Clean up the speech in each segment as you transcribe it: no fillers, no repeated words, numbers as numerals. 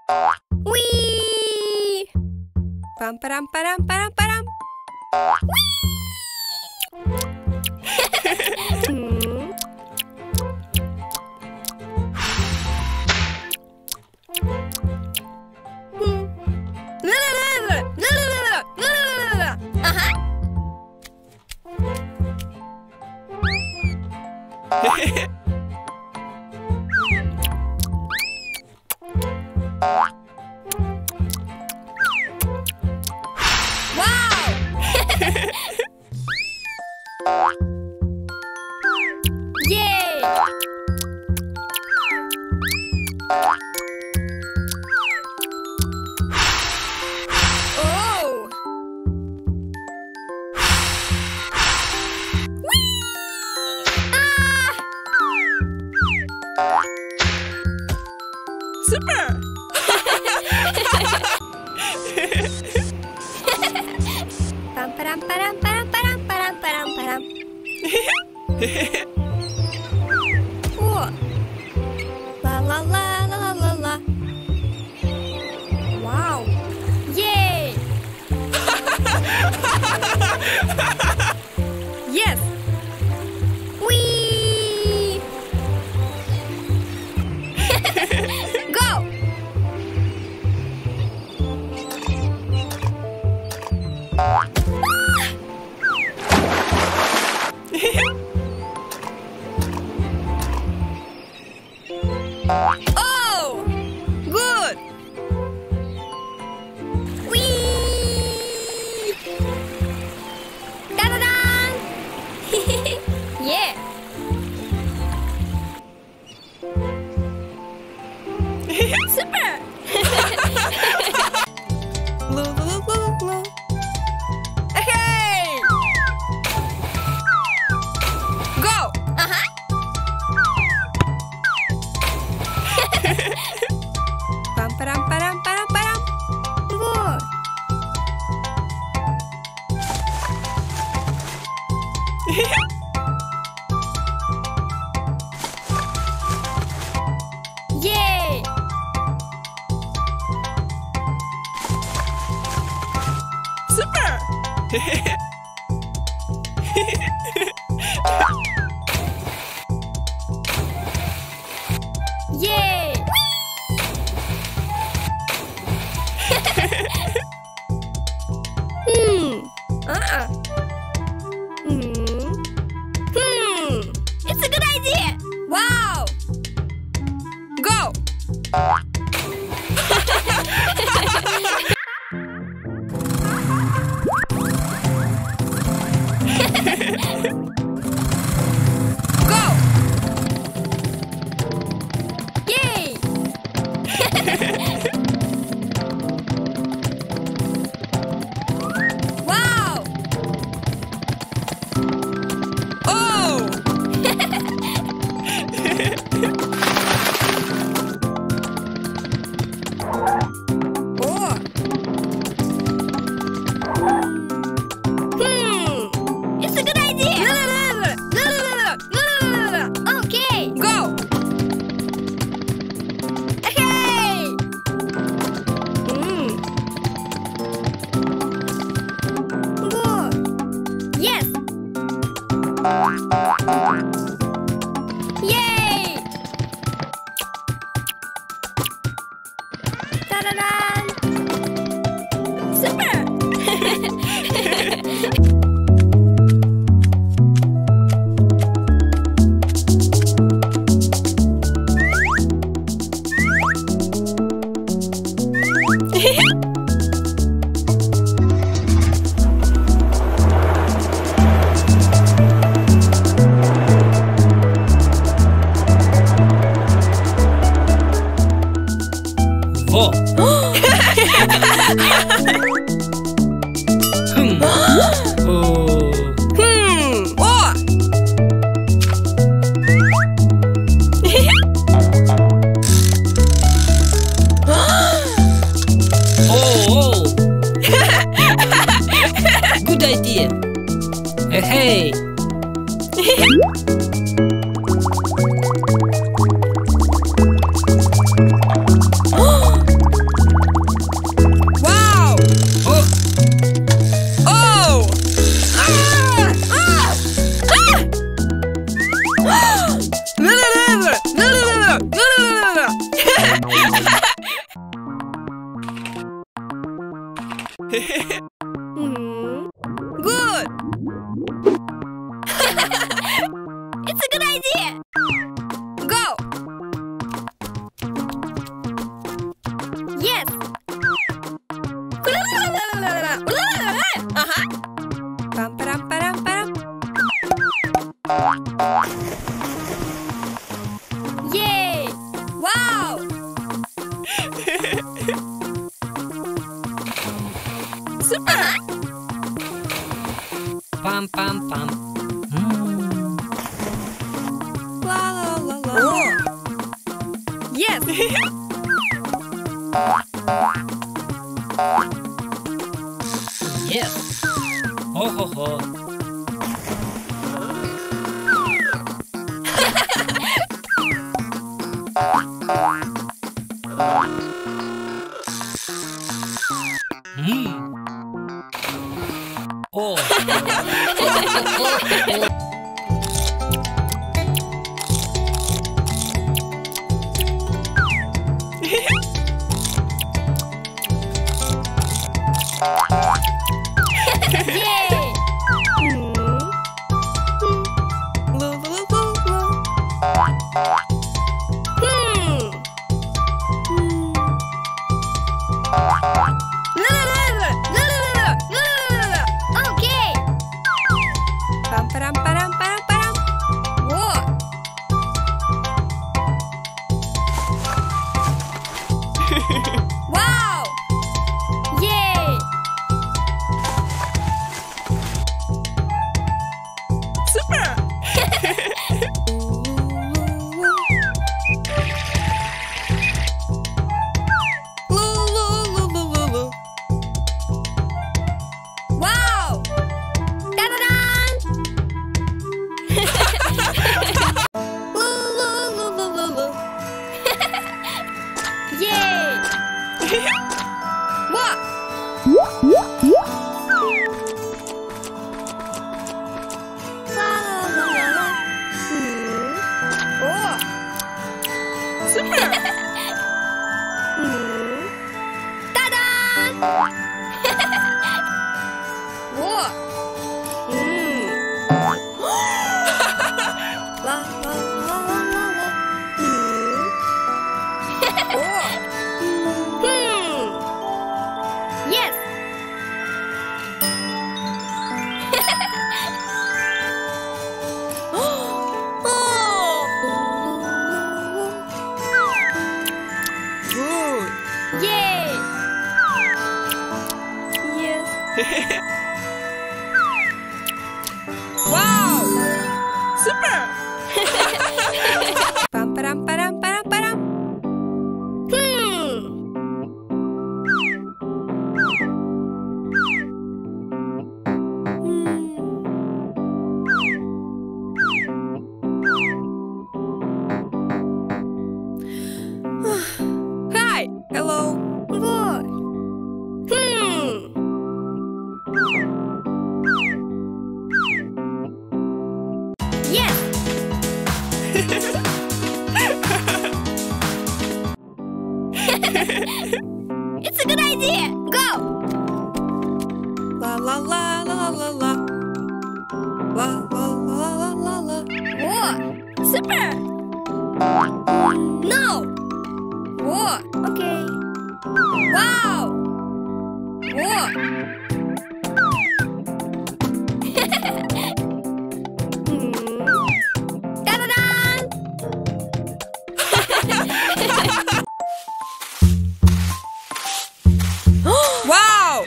Whee! Pam param param param param. It's a good idea! Wow! Go! Yay! Wow! Oh! It's a good idea! Okay! Go! Hey! Yes! Yay! Ta-da-da! Super! Во! О! Oh! Good idea! Hey! Good. It's a good idea. Go. Yes. Pam param param param. Yay! Wow. Super. Pam pam pam. La la la la. Yes. Yes. Ho ho ho. Oh. Yay! Lu, lu, lu, lu, lu. Okay. Pam param param param param. Whoa. Wow. Yay! Super. Lu, lu, lu, lu, lu, lu. Wow. Da-da-dan! Lu, lu, lu, lu, lu, lu. Yay! What? La, la, la, la, la. Oh. Super. Da-dan! Whoa. La, la, la, la, la, la. Oh. Yes! Good. Yay! Yes. Wow. Super. Pam param param param param. Hi. Hello. Good. Yes! It's a good idea! Go! La la la la la la. La la la la la la. Whoa! Super! No! Whoa. Okay. Wow. Whoa. Da-da-dan! Wow.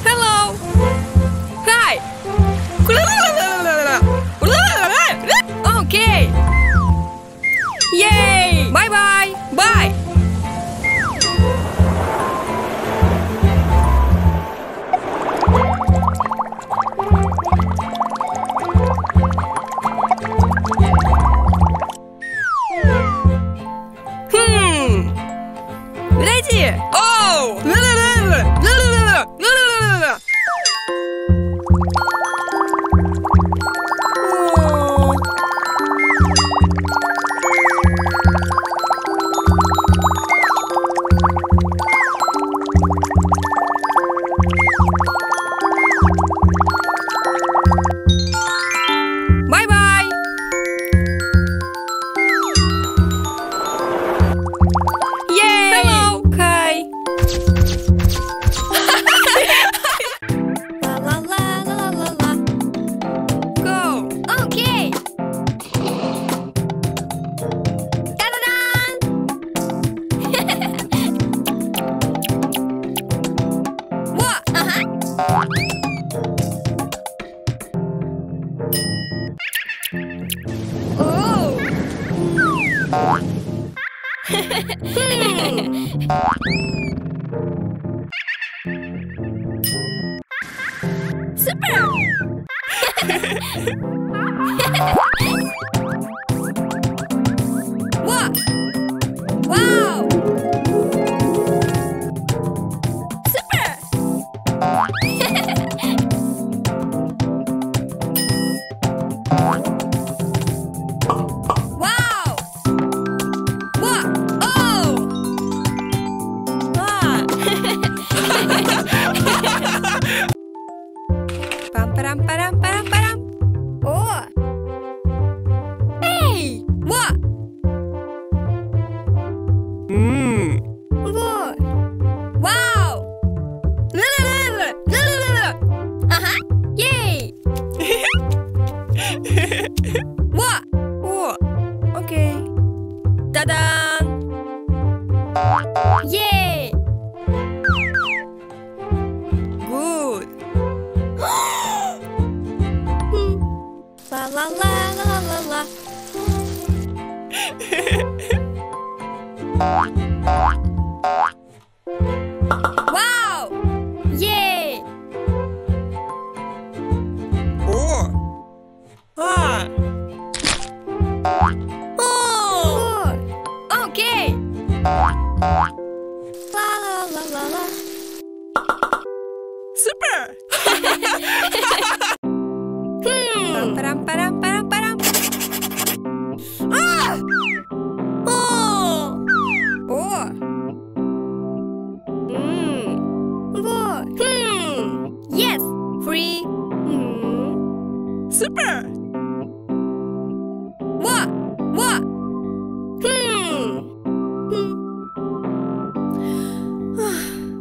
Hello. Hi. Okay. Yay. Bye bye. Bye. Super! Wow! Wow! Super! Wow! Wow! Oh! Ah! Pam param param param param. Oh! Hey! Wow! Whoa! Wow! Uh-huh! Yay! Wow! Oh! Okay. Ta-da! Yay! Good. La la la la la la. Wow! Yay! Oh! Ah! Oh! Oh! Okay. La la la la la. Super! Param param param param. Ah! Oh! Oh! Whoa! Yes! Free! Super! What? What?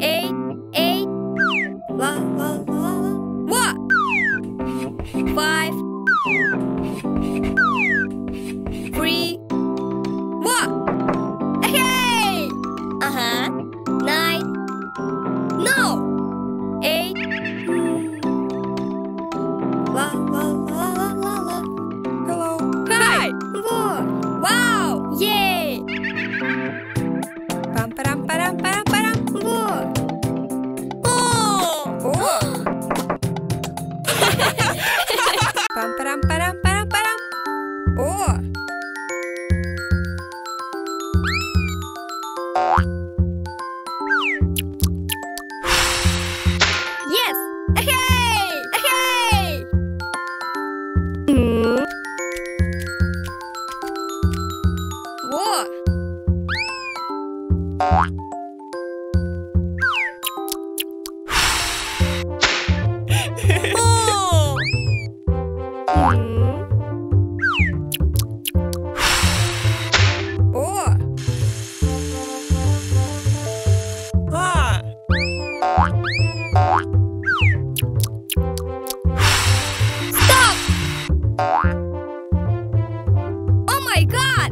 Eight, eight, La la la la. What? 5, 3. What? Hey! uh-huh, 9, No! 8, La la la la la la. Hello. Hi! whoa! Wow! Yay! Pam param param param param. Whoa! Oh! Oh! Pam param param param param. Oh! Yes! Hey! Hey! Whoa! Oh! Oh! Ah! Stop! Oh my God!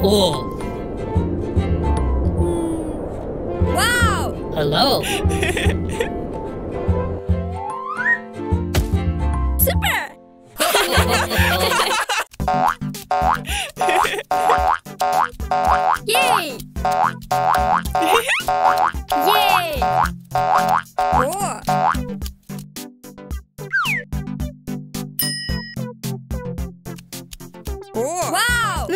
Oh, Wow! hello. Super! Yay! Yay! Oh! Oh! Wow!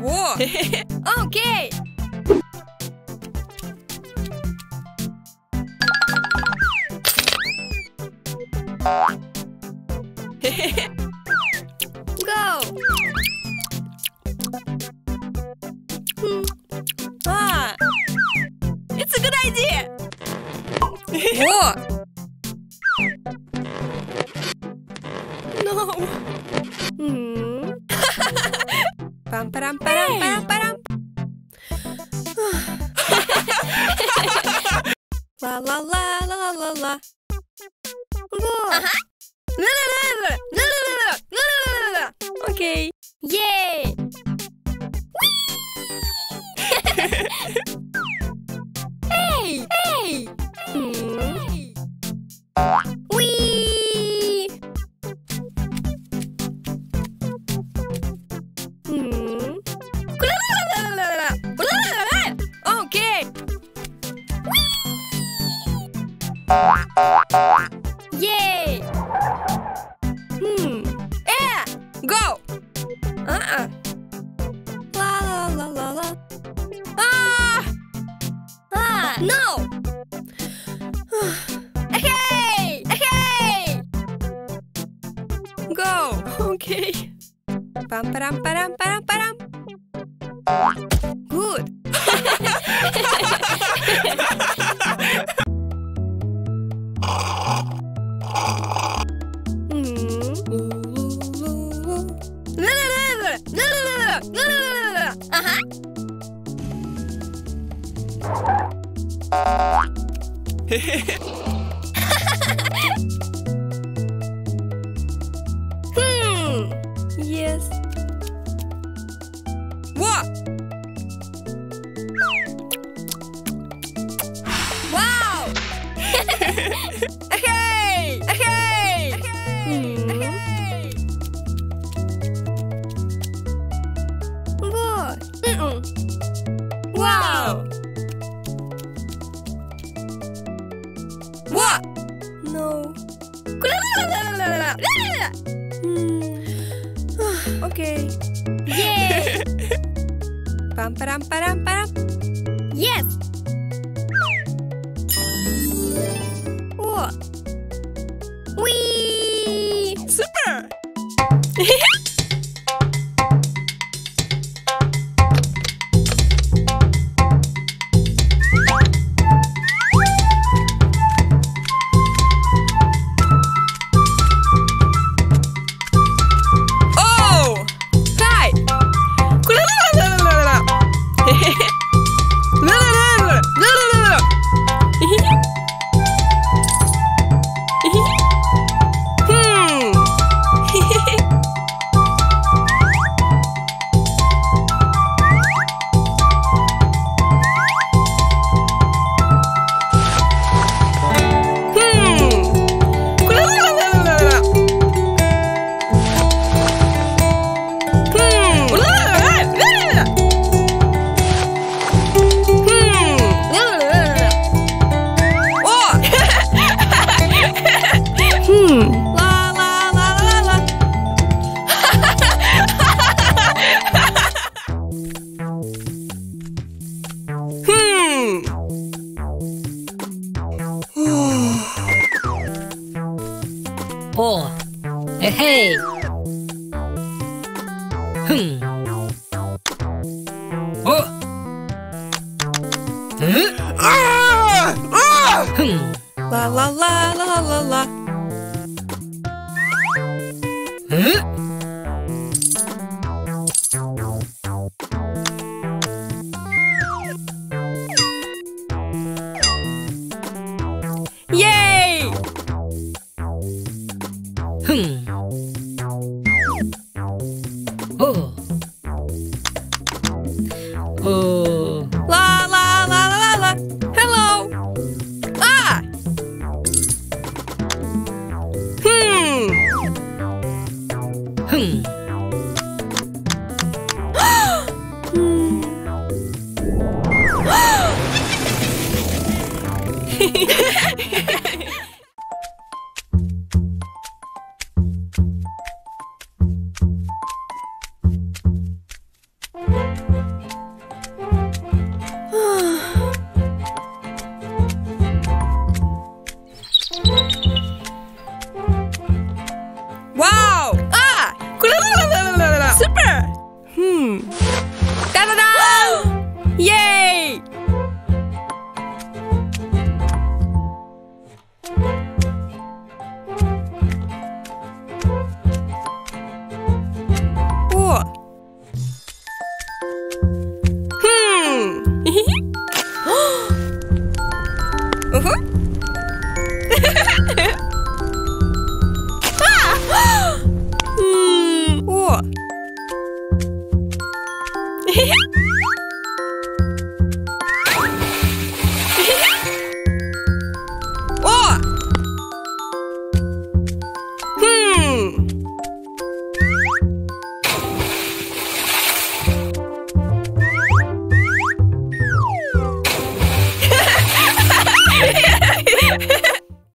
Whoa! Okay! Go! Ah! It's a good idea! Whoa! No! Pam param param param param. La la la la la la. Uh-huh. Okay. Yay! Hey! Hey! Yay! Yeah! Go! La la la la la. Ah! Ah! No! Hey! Hey! Go! Okay. Pam param param param param. Good. Yes. What? Wow! Hey! Hey! Good. Wow! What? No. Okay. Yay! Pam param param param. Yes! Oh, Whee! super! Oh! Hi! La la la la la. Oh. Hey. Oh. La la la la la la. Yay! Oh. Oh. La la la la la la. Hello. Ah. Wow! Ah! Super! Da-da-da! Yay! Oh. Uh-huh. Oh. Oh.